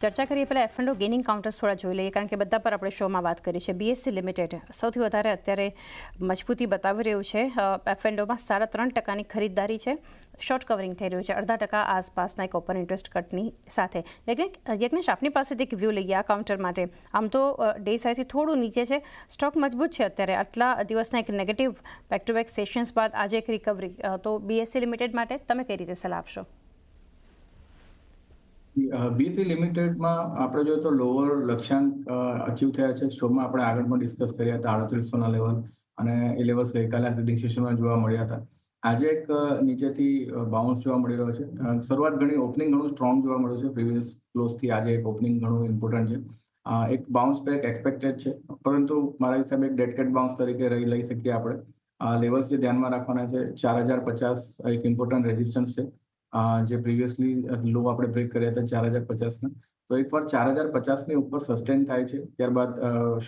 ચર્ચા કરીએ પહેલાં એફ&ઓ ગેઇનિંગ કાઉન્ટર્સ થોડા જોઈ લઈએ, કારણ કે બધા પર આપણે શોમાં વાત કરી છે. બીએસસી લિમિટેડ સૌથી વધારે અત્યારે મજબૂતી બતાવી રહ્યું છે. એફ&ઓમાં 3.5% ખરીદદારી છે. શોર્ટ કવરિંગ થઈ રહ્યું છે 0.5% આસપાસના એક ઓપન ઇન્ટરેસ્ટ કટની સાથે. યજ્ઞેશ, આપની પાસેથી એક વ્યૂ લઈએ આ કાઉન્ટર માટે. આમ તો ડે સાઈડથી થોડું નીચે છે, સ્ટોક મજબૂત છે અત્યારે. આટલા દિવસના એક negative back to back sessions બાદ આજે એક રિકવરી. તો બીએસસી લિમિટેડ માટે તમે કઈ રીતે સલાહ આપશો? બીએસસી લિમિટેડમાં આપણે જોઈએ તો લોઅર લક્ષ્યાંક અચીવ થયા છે. શોમાં આપણે આગળ પણ ડિસ્કસ કર્યા હતા 3800ના લેવલ, અને એ લેવલ્સ ગઈકાલે ટ્રેડિંગ સેશનમાં જોવા મળ્યા હતા. આજે એક નીચેથી બાઉન્સ જોવા મળી રહ્યો છે. શરૂઆત ઓપનિંગ ઘણું સ્ટ્રોંગ જોવા મળ્યું છે. પ્રીવિયસ ક્લોઝથી આજે એક ઓપનિંગ ઘણું ઇમ્પોર્ટન્ટ છે. એક બાઉન્સ બેક એક્સપેક્ટેડ છે, પરંતુ મારા હિસાબે એક ડેડ કેટ બાઉન્સ તરીકે લઈ શકીએ આપણે. લેવલ્સ જે ધ્યાનમાં રાખવાના છે, 4050 એક ઇમ્પોર્ટન્ટ રેઝિસ્ટન્સ છે. જે પ્રીવિયસલી લો આપણે બ્રેક કર્યા હતા 4050ના. તો એકવાર 4050ની ઉપર સસ્ટેન થાય છે, ત્યારબાદ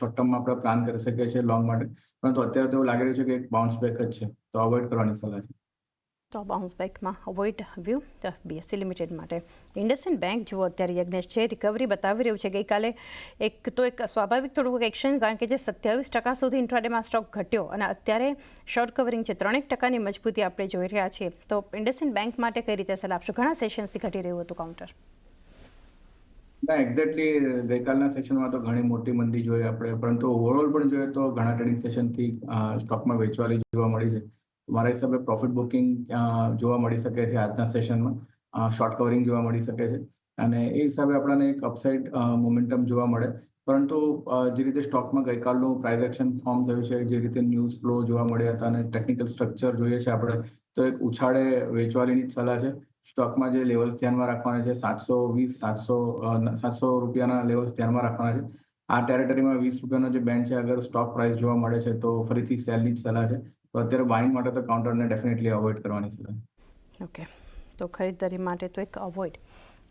શોર્ટ ટર્મમાં આપણે પ્લાન કરી શકીએ છીએ લોંગ માટે. પરંતુ અત્યારે તો એવું લાગી રહ્યું છે કે એક બાઉન્સ બેક જ છે, તો અવોઇડ કરવાની સલાહ છે. તો બાઉન્સ બેકમાં અવોઇડ વ્યૂ બીએસસી લિમિટેડ માટે. ઇન્ડસઇન્ડ બેંક જુઓ અત્યારે, યજ્ઞેશ, જે રિકવરી બતાવી રહ્યું છે. ગઈકાલે એક સ્વાભાવિક થોડુંક એક્શન, કારણ કે જે 27% સુધી ઇન્ટ્રાડેમાં સ્ટોક ઘટ્યો અને અત્યારે શોર્ટ કવરિંગ છે. 3% મજબૂતી આપણે જોઈ રહ્યા છીએ. તો ઇન્ડસઇન્ડ બેંક માટે કઈ રીતે સલાહ આપશો? ઘણા સેશન્સથી ઘટી રહ્યું હતું કાઉન્ટર. ના, એક્ઝેક્ટલી ગઈકાલના સેશનમાં તો ઘણી મોટી મંદી જોઈએ આપણે, પરંતુ ઓવરઓલ પણ જોઈએ તો ઘણા ટ્રેડિંગ સેશનથી સ્ટોકમાં વેચવાલી જોવા મળી છે. મારા હિસાબે પ્રોફિટ બુકિંગ જોવા મળી શકે છે આજના સેશનમાં. શોર્ટ કવરિંગ જોવા મળી શકે છે, અને એ હિસાબે આપણને એક અપસાઇડ મોમેન્ટમ જોવા મળે. પરંતુ જે રીતે સ્ટોકમાં ગઈકાલનું પ્રાઇસ એક્શન ફોર્મ થયું છે, જે રીતે ન્યૂઝ ફ્લો જોવા મળ્યા હતા, અને ટેકનિકલ સ્ટ્રક્ચર જોઈએ છે આપણે, તો એક ઉછાળે વેચવાલીની જ સલાહ છે. સ્ટોકમાં જે લેવલ્સ ધ્યાનમાં રાખવાના છે, 720-700 રૂપિયાના લેવલ્સ ધ્યાનમાં રાખવાના છે. આ ટેરેટરીમાં ₹20 જે બેન્ડ છે, અગર સ્ટોક પ્રાઇસ જોવા મળે છે તો ફરીથી સેલની જ સલાહ છે. તો અત્યારે બાઇંગ માટે તો કાઉન્ટરને ડેફિનેટલી અવોઇડ કરવાની સલાહ. ઓકે, તો ખરીદદારી માટે તો એક અવોઇડ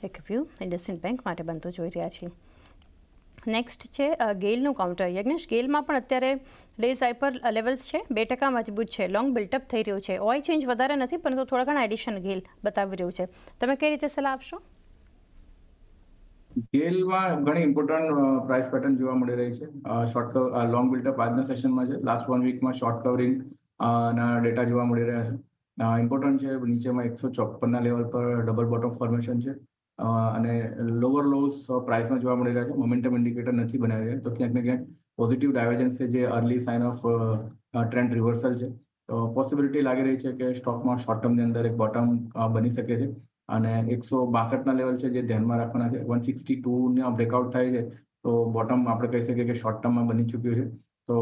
એક વ્યૂ ઇન્ડસઇન્ડ બેંક માટે બનતો જોઈ રહ્યા છીએ. નેક્સ્ટ છે ગેલનું કાઉન્ટર. યજ્ઞેશ, ગેલમાં પણ અત્યારે ડેઝ હાઈપર લેવલ્સ છે, 2% મજબૂત છે. લોંગ બિલ્ટઅપ થઈ રહ્યું છે. ઓઆઈ ચેન્જ વધારે નથી, પરંતુ થોડા ઘણા એડિશન ગેલ બતાવી રહ્યું છે. તમે કઈ રીતે સલાહ આપશો? ગેલમાં ઘણી ઇમ્પોર્ટન્ટ પ્રાઇસ પેટર્ન જોવા મળી રહી છે. લોંગ બિલ્ટઅપ આજના સેશનમાં છે. લાસ્ટ 1 વીકમાં શોર્ટ કવરિંગ ના ડેટા જોવા મળી રહ્યા છે. ઇમ્પોર્ટન્ટ છે. નીચેમાં 154ના લેવલ પર ડબલ બોટમ ફોર્મેશન છે, અને લોઅર લોઝ પ્રાઇસમાં જોવા મળી રહ્યા છે. મોમેન્ટમ ઇન્ડિકેટર નથી બનાવી રહ્યા, તો ક્યાંક ને ક્યાંક પોઝિટિવ ડાયવર્જન્સ છે, જે early sign of trend reversal છે. તો પોસિબિલિટી લાગી રહી છે કે સ્ટોકમાં શોર્ટ ટર્મની અંદર એક બોટમ બની શકે છે. અને 162ના લેવલ છે, જે ધ્યાનમાં રાખવાના છે. 162ના બ્રેકઆઉટ થાય છે તો બોટમ આપણે કહી શકીએ કે શોર્ટ ટર્મમાં બની ચૂક્યું છે. તો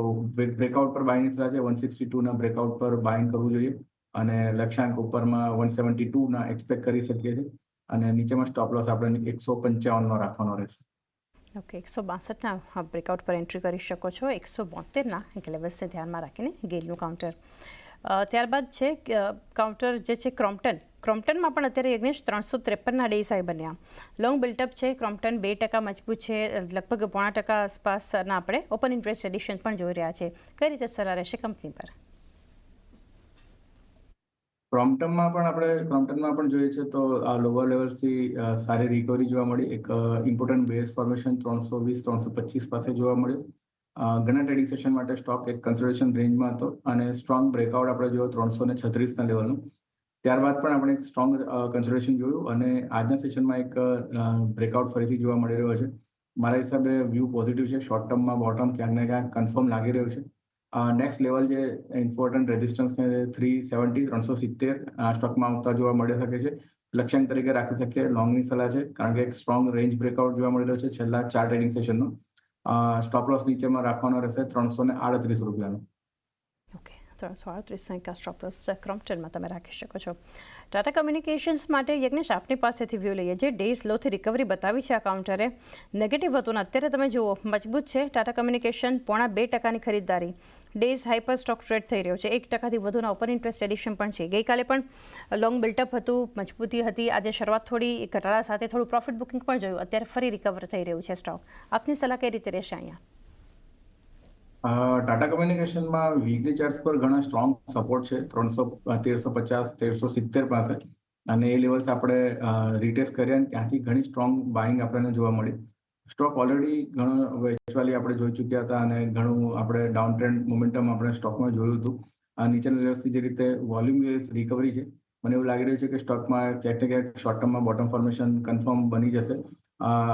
બ્રેકઆઉટ પર બાયની સલાહ છે. 162ના બ્રેકઆઉટ પર બાઇંગ કરવું જોઈએ, અને લક્ષ્યાંક ઉપરમાં 172ના એક્સપેક્ટ કરી શકીએ છીએ. અને નીચેમાં સ્ટોપ લોસ આપણે 155નો રાખવાનો રહેશે. ઓકે, 162ના બ્રેકઆઉટ પર એન્ટ્રી કરી શકો છો. 172ના એક લેવલ્સને ધ્યાનમાં રાખીને ગેલનું કાઉન્ટર. ત્યારબાદ છે કાઉન્ટર જે છે ક્રોમ્પ્ટનમાં પણ અત્યારે યજ્ઞેશ 353ના ડેઝ હાઈ બન્યા. લોંગ બિલ્ટઅપ છે. ક્રોમ્પ્ટન 2% મજબૂત છે. લગભગ 0.5% આસપાસના આપણે ઓપન ઇન્ટરેસ્ટ એડિશન પણ જોઈ રહ્યા છે. કઈ રીતે સલાહ રહેશે કંપની પર? ક્રોમ્પ્ટનમાં પણ જોઈએ છે તો આ લોઅર લેવલ્સથી સારી રિકવરી જોવા મળી. એક ઇમ્પોર્ટન્ટ બેઝ ફોર્મેશન 320-325 પાસે જોવા મળ્યું. ઘણા ટ્રેડિંગ સેશન માટે સ્ટોક એક કન્સોલિડેશન રેન્જમાં હતો, અને સ્ટ્રોંગ બ્રેકઆઉટ આપણે જોયો 336ના લેવલનું. ત્યારબાદ પણ આપણે એક સ્ટ્રોંગ કન્સોલિડેશન જોયું, અને આજના સેશનમાં એક બ્રેકઆઉટ ફરીથી જોવા મળી રહ્યો છે. મારા હિસાબે વ્યૂ પોઝિટિવ છે. શોર્ટ ટર્મમાં બોટમ ક્યાંક ને ક્યાંક કન્ફર્મ લાગી રહ્યું છે. નેક્સ્ટ લેવલ જે ઇમ્પોર્ટન્ટ રેઝિસ્ટન્સ છે 370 સ્ટોકમાં આવતા જોવા મળી શકે છે. લક્ષ્યાંક તરીકે રાખી શકીએ. લોંગની સલાહ છે, કારણ કે એક સ્ટ્રોંગ રેન્જ બ્રેકઆઉટ જોવા મળી રહ્યો છે છેલ્લા 4 ટ્રેડિંગ સેશનનો. સ્ટોપ લોસ નીચેમાં રાખવાનો રહેશે 338 રૂપિયાનો. ઓકે, 338 સ્ટોપ લોસ ક્રોમ્પ્ટનમાં તમે રાખી શકો છો. ટાટા કમ્યુનિકેશન્સ માટે યજ્ઞેશ, આપની પાસેથી વ્યૂ લઈએ. જે ડે સ્લોથી રિકવરી બતાવી છે આ કાઉન્ટરે, નેગેટિવ હતું ને અત્યારે તમે જુઓ મજબૂત છે. ટાટા કમ્યુનિકેશન 0.5%ની ખરીદદારી. ડેઝ હાઈપર સ્ટોક ટ્રેડ થઈ રહ્યો છે. 1%થી વધુના ઓપન ઇન્ટરેસ્ટ એડિશન પણ છે. ગઈકાલે પણ લોંગ બિલ્ટઅપ હતું, મજબૂતી હતી. આજે શરૂઆત થોડી ઘટાડા સાથે થોડું પ્રોફિટ બુકિંગ પણ જોયું. અત્યારે ફરી રિકવર થઈ રહ્યું છે સ્ટોક. આપની સલાહ કઈ રીતે રહેશે અહીંયા? ટાટા કમ્યુનિકેશનમાં વીકલી ચાર્ટ્સ પર ઘણા સ્ટ્રોંગ સપોર્ટ છે. 1350, 1370 પાસે. અને એ લેવલ્સ આપણે રીટેસ્ટ કર્યા અને ત્યાંથી ઘણી સ્ટ્રોંગ બાઇંગ આપણને જોવા મળી. સ્ટોક ઓલરેડી ઘણો વેચવાલી આપણે જોઈ ચૂક્યા હતા અને ઘણું આપણે ડાઉન ટ્રેન્ડ મોમેન્ટમ આપણે સ્ટોકમાં જોયું હતું. આ નીચેના લેવલ્સથી જે રીતે વોલ્યુમ બેઝ રિકવરી છે, મને એવું લાગી રહ્યું છે કે સ્ટોકમાં ક્યાંક ને ક્યાંક શોર્ટ ટર્મમાં બોટમ ફોર્મેશન કન્ફર્મ બની જશે.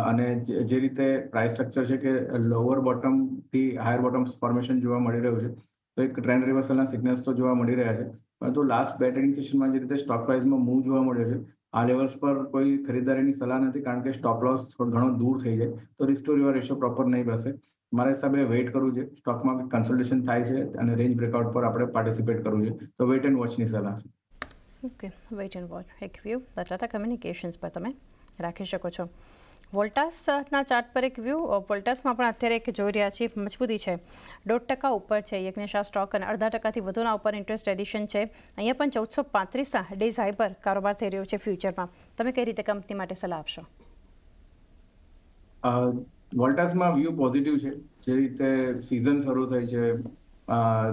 અને જે રીતે પ્રાઇસ સ્ટ્રક્ચર છે કે લોઅર બોટમથી હાયર બોટમ ફોર્મેશન જોવા મળી રહ્યું છે, તો એક ટ્રેન્ડ રિવર્સલના સિગ્નલ્સ તો જોવા મળી રહ્યા છે. પરંતુ લાસ્ટ બે ટ્રેડિંગ સેશનમાં જે રીતે સ્ટોક પ્રાઇસમાં મૂવ જોવા મળ્યો છે, આ લેવલ્સ પર કોઈ ખરીદારીની સલાહ નથી, કારણ કે સ્ટોપ લોસ ઘણો દૂર થઈ જાય તો risk two river ratio proper નહીં બેસે. મારા હિસાબે વેઇટ કરવું છે. સ્ટોકમાં કન્સલ્ટેશન થાય છે અને રેન્જ બ્રેકઆઉટ પર આપણે પાર્ટિસિપેટ કરવું છે, તો વેઇટ એન્ડ વોચની સલાહ છે. Okay, weight and watch. એક વ્યૂ ટાટા કમ્યુનિકેશન્સ પર તમે રાખી શકો છો. વોલ્ટાસના ચાર્ટ પર એક વ્યૂ. વોલ્ટાસમાં પણ અત્યારે એક જોઈ રહ્યા છીએ મજબૂતી છે, 1.5% ઉપર છે યજ્ઞેશ આ સ્ટોક, અને 0.5%થી વધુના ઉપર ઇન્ટરેસ્ટ એડિશન છે. અહીંયા પણ 1435 ડેઝ હાઈ પર કારોબાર થઈ રહ્યો છે ફ્યુચરમાં. તમે કઈ રીતે કંપની માટે સલાહ આપશો? વોલ્ટાસમાં વ્યૂ પોઝિટિવ છે. જે રીતે સિઝન શરૂ થઈ છે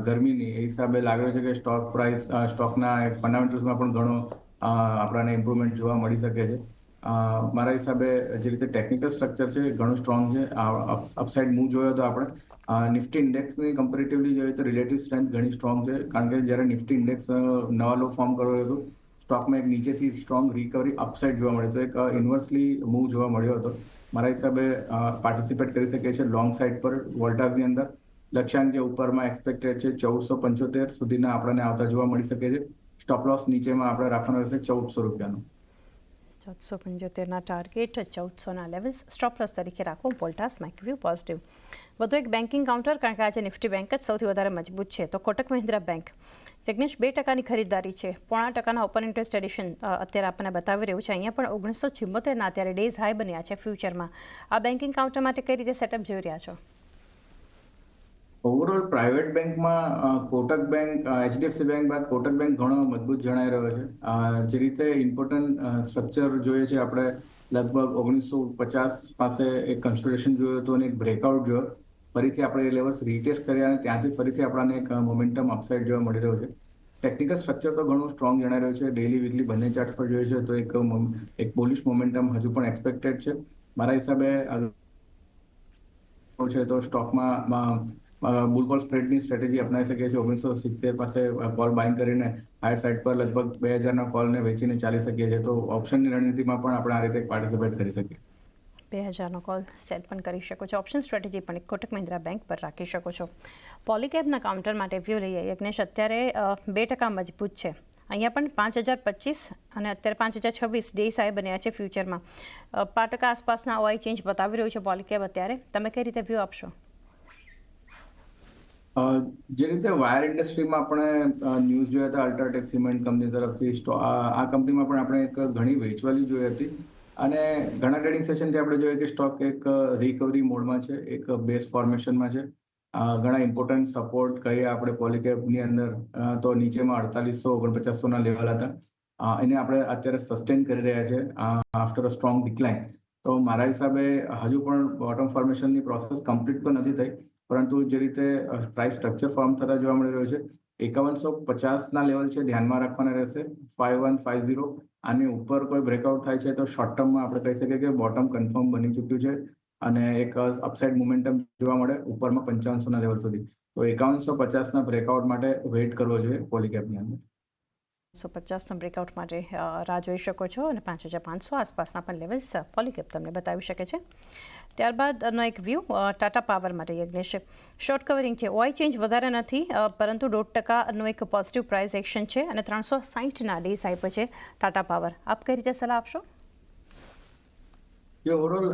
ગરમીની, એ હિસાબે લાગે છે કે સ્ટોક પ્રાઇસ સ્ટોકના ફંડામેન્ટલ્સમાં પણ ઘણો આપણને ઇમ્પ્રુવમેન્ટ જોવા મળી શકે છે. મારા હિસાબે જે રીતે ટેકનિકલ સ્ટ્રક્ચર છે એ ઘણું સ્ટ્રોંગ છે. અપસાઇડ મૂવ જોયો તો આપણે નિફ્ટી ઇન્ડેક્સની કમ્પેરેટિવલી જોઈએ તો રિલેટિવ સ્ટ્રેન્થ ઘણી સ્ટ્રોંગ છે, કારણ કે જ્યારે નિફ્ટી ઇન્ડેક્સ નવા લો ફોર્મ કર્યો હતો, સ્ટોકમાં એક નીચેથી સ્ટ્રોંગ રિકવરી અપસાઇડ જોવા મળે તો એક ઇન્વર્સલી મૂવ જોવા મળ્યો હતો. મારા હિસાબે પાર્ટિસિપેટ કરી શકીએ છીએ લોંગ સાઇડ પર વોલ્ટાસની અંદર. લક્ષ્યાંક જે ઉપરમાં એક્સપેક્ટેડ છે 1475 સુધીના આપણને આવતા જોવા મળી શકે છે. સ્ટોપ લોસ નીચેમાં આપણે રાખવાનો રહેશે 1400 રૂપિયાનો. 1475ના ટાર્ગેટ, 1400ના લેવલ્સ સ્ટોપ લોસ તરીકે રાખો. વોલ્ટાસમાં એક વ્યૂ પોઝિટિવ. વધુ એક બેન્કિંગ કાઉન્ટર, કારણ કે આજે નિફ્ટી બેંક જ સૌથી વધારે મજબૂત છે, તો કોટક મહિન્દ્રા બેંક. યજ્ઞેશ 2%ની ખરીદારી છે, 0.5%ના ઓપન ઇન્ટરેસ્ટ એડિશન અત્યારે આપણને બતાવી રહ્યું છે. અહીંયા પણ 1974ના અત્યારે ડેઝ હાઈ બન્યા છે ફ્યુચરમાં. આ બેન્કિંગ કાઉન્ટર માટે કઈ રીતે સેટઅપ જોઈ રહ્યા છો? ઓવરઓલ પ્રાઇવેટ બેંકમાં કોટક બેંક, એચડીએફસી બેંક બાદ કોટક બેંક ઘણો મજબૂત જણાઈ રહ્યો છે. જે રીતે ઇમ્પોર્ટન્ટ સ્ટ્રક્ચર જોઈએ છે આપણે, લગભગ 1950 પાસે એક કન્સોલિડેશન જોયું હતું અને એક બ્રેકઆઉટ જોયો. ફરીથી આપણે એ લેવલ્સ રીટેસ્ટ કર્યા અને ત્યાંથી ફરીથી આપણને એક મોમેન્ટમ અપસાઇડ જોવા મળી રહ્યો છે. ટેકનિકલ સ્ટ્રક્ચર તો ઘણું સ્ટ્રોંગ જણાઈ રહ્યું છે. ડેલી વીકલી બંને ચાર્ટ્સ પર જોઈએ છે તો એક બુલિશ મોમેન્ટમ હજુ પણ એક્સપેક્ટેડ છે. મારા હિસાબે છે તો સ્ટોકમાં બુલકોલ સ્પ્રેડની સ્ટ્રેટેજી અપનાવી શકીએ છીએ. 1970 પાસે કોલ બાઇંગ કરીને હાયર સાઇડ પર લગભગ 2000ના કોલને વેચીને ચાલી શકીએ છીએ. તો ઓપ્શનની રણનીતિમાં પણ આપણે આ રીતે પાર્ટિસિપેટ કરી શકીએ. 2000નો કોલ સેલ પણ કરી શકો છો. ઓપ્શન સ્ટ્રેટેજી પણ એક કોટક મહિન્દ્રા બેંક પર રાખી શકો છો. પોલીકેબના કાઉન્ટર માટે વ્યૂ લઈએ. યજ્ઞેશ અત્યારે 2% મજબૂત છે. અહીંયા પણ 5025 અને અત્યારે 5026 ડેઝ હાઈ બન્યા છે ફ્યુચરમાં. 5% આસપાસના ઓઆઈ ચેન્જ બતાવી રહ્યું છે પોલીકેબ અત્યારે. તમે કઈ રીતે વ્યૂ આપશો? જે રીતે વાયર ઇન્ડસ્ટ્રીમાં આપણે ન્યૂઝ જોયા હતા અલ્ટ્રાટેક સિમેન્ટ કંપની તરફથી, આ કંપનીમાં પણ આપણે એક ઘણી વેચવાલી જોઈ હતી અને ઘણા ટ્રેડિંગ સેશનથી આપણે જોઈએ કે સ્ટોક એક રિકવરી મોડમાં છે, એક બેઝ ફોર્મેશનમાં છે. ઘણા ઇમ્પોર્ટન્ટ સપોર્ટ કહીએ આપણે પોલીકેબની અંદર તો નીચેમાં 4849ના લેવલ હતા. એને આપણે અત્યારે સસ્ટેન કરી રહ્યા છે આફ્ટર અ સ્ટ્રોંગ ડિક્લાઇન. તો મારા હિસાબે હજુ પણ બોટમ ફોર્મેશનની પ્રોસેસ કમ્પ્લીટ તો નથી થઈ, પરંતુ જે રીતે પ્રાઇસ સ્ટ્રક્ચર ફોર્મ થતા જોવા મળી રહ્યું છે, 5150ના લેવલ છે, ધ્યાનમાં રાખવાના રહેશે. 5150 આની ઉપર કોઈ બ્રેકઆઉટ થાય છે તો શોર્ટ ટર્મમાં આપણે કહી શકીએ કે બોટમ કન્ફર્મ બની ચૂક્યું છે અને એક અપસાઇડ મોમેન્ટમ જોવા મળે ઉપરમાં 5500ના લેવલ સુધી. તો 5150ના બ્રેકઆઉટ માટે વેઇટ કરવો જોઈએ પોલીકેબની અંદર. 150ના બ્રેકઆઉટ માટે રાહ જોઈ શકો છો અને 5500 આસપાસના પણ લેવલ્સ પોલીકેબ તમને બતાવી શકે છે. ત્યારબાદનો એક વ્યૂ ટાટા પાવર માટે. યજ્ઞેશ, શોર્ટ કવરિંગ છે, ઓઆઈ ચેન્જ વધારે નથી, પરંતુ 1.5%નો એક પોઝિટિવ પ્રાઇસ એક્શન છે અને 360ના ડેઝ હાઈ પર છે ટાટા પાવર. આપ કઈ રીતે સલાહ આપશો? જે ઓવરઓલ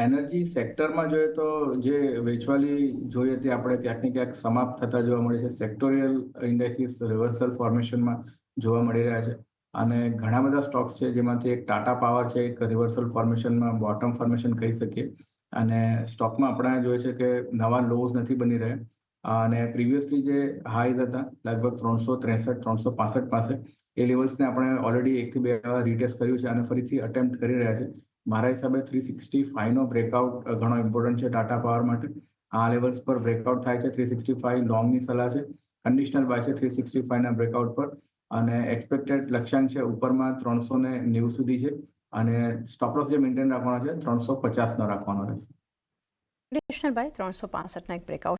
એનર્જી સેક્ટરમાં જોઈએ તો જે વેચવાલી જોઈએ તે આપણે ક્યાંક ને ક્યાંક સમાપ્ત થતા જોવા મળે છે. સેક્ટોરિયલ ઇન્ડાઇસીસ રિવર્સલ ફોર્મેશનમાં જોવા મળી રહ્યા છે અને ઘણા બધા સ્ટોક્સ છે જેમાંથી એક ટાટા પાવર છે, એક રિવર્સલ ફોર્મેશનમાં બોટમ ફોર્મેશન કહી શકીએ. અને સ્ટોકમાં આપણે જોઈએ છે કે નવા લોઝ નથી બની રહ્યા અને પ્રીવિયસલી જે હાઈઝ હતા લગભગ 363 365 પાસે, એ લેવલ્સને આપણે ઓલરેડી 1 થી 2 વાર રીટેસ્ટ કર્યું છે અને ફરીથી અટેમ્પ્ટ કરી રહ્યા છે. મારા હિસાબે 365નો બ્રેકઆઉટ ઘણો ઇમ્પોર્ટન્ટ છે ટાટા પાવર માટે. આ લેવલ્સ પર બ્રેકઆઉટ થાય છે 365 લોંગની સલાહ છે. કન્ડિશનલ બાય છે 365ના બ્રેકઆઉટ પર. અને એક્સપેક્ટેડ લક્ષ્યાંક છે ઉપરમાં 390 સુધી છે અને સ્ટોપ લોસ જે મેન્ટેન રાખવાનો છે 350 નો રાખવાનો રહેશે. એડિશનલ બાય 365 એક બ્રેકઆઉટ